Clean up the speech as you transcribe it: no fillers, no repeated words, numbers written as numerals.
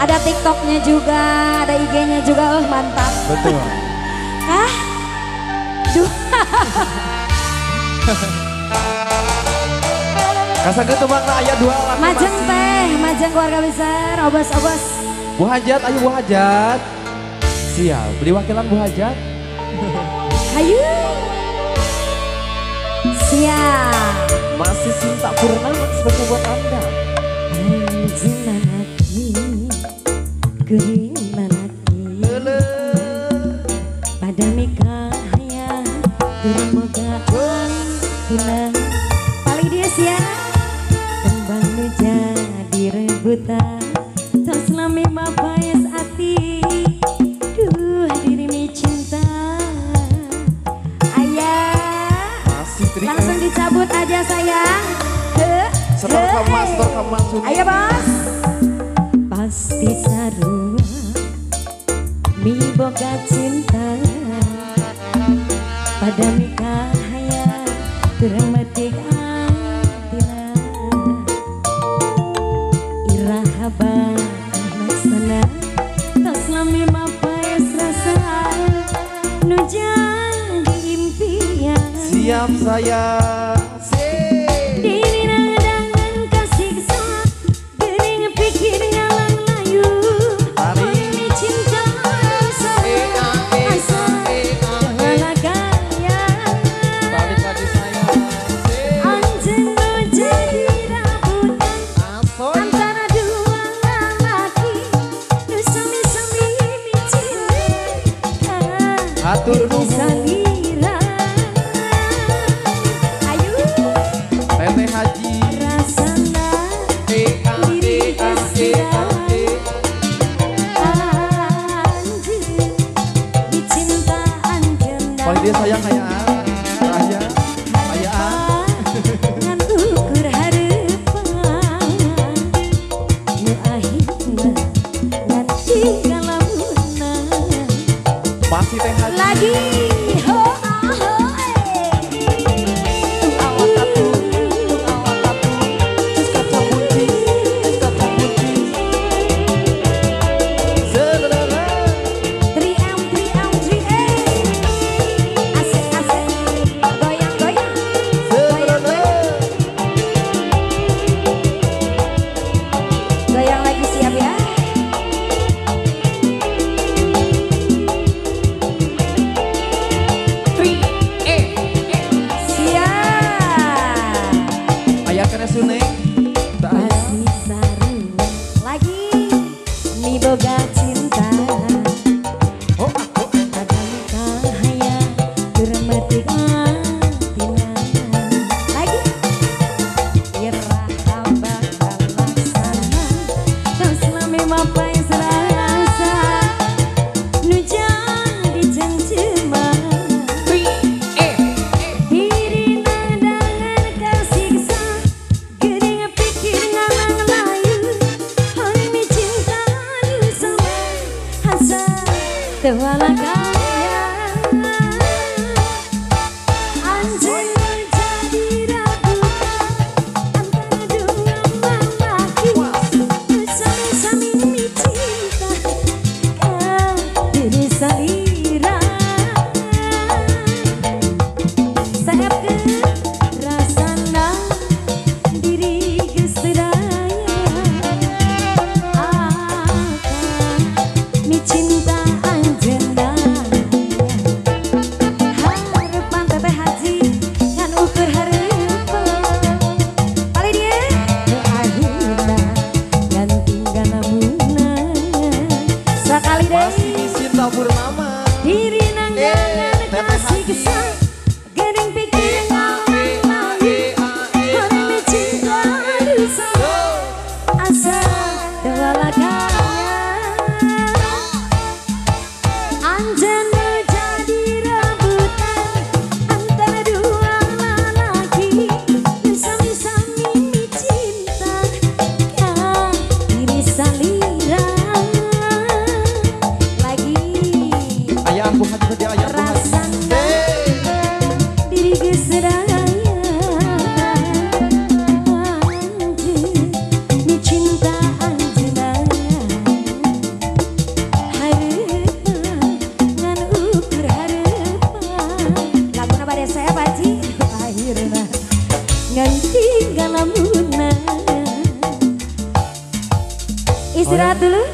Ada TikToknya juga, ada IG-nya juga, mantap. Betul. Hah? Duh. Kasar gitu makna ayat dua laki Majeng teh, majeng keluarga besar, obos-obos. Bu Hajat, ayo Bu Hajat. Siap, beli wakilan Bu Hajat. Ayo. Siap. Masih cinta purnama sebagai buat Anda. Anjunan hati, keringan hati. Pada mikahaya, termogaan hilang. Paling dia siap. Kembang nu jadi rebutan, tak selami mapayas hati. Duh dirimu cinta. Ayah. Masih trik. Langsung dicabut aja sayang. Setor kamas, Ayo bos. Pasti sarua mi boga cinta pada mikahaya termetik antina iraha laksana tas lami mapayas rasa nu jadi impian. Siap sayang. Atur salira. Ayo Teteh Haji rasana diri kesira anjir dicinta anjenda. Paling dia sayang kayak Raja kayak ngan ukur harapan nu akhirna ngan tinggalabuna masih Teh Haji lagi ho goyang lagi siap ya. Siap. ayah kena suneng tak ayah Masih sarua lagi mi boga cinta oh aku pada mikahaya termetik antina lagi iraha bakal laksana tas lami mapayas rasa nu jadi cengceman. Diri nandangan kasiksa gering pikir ngalang layu hari mi cinta nu sama hasa tewala kaya anjing jadi rabutan antara dua lelaki sami-sami mi cinta diri salira. Sayap ke rasana diri keseraya akan mi cinta anjenda harapan Teteh Haji kan ukur harapan paling dia akhirna dan tinggal namunan sekali masih deh di cinta purnama diri nandangan kasih kesal gering pikir ngalang layu hari mi cinta nu sama asa tewala kaya anjen nu jadi rebutan antara dua lelaki nu sami-sami mi cinta diri salira lagi ayah Bu Hajat dia ayah Bu Hajat rasana diri keseraya anjir mi cinta anjena Paci akhirnya nganti galamuna istirahat dulu.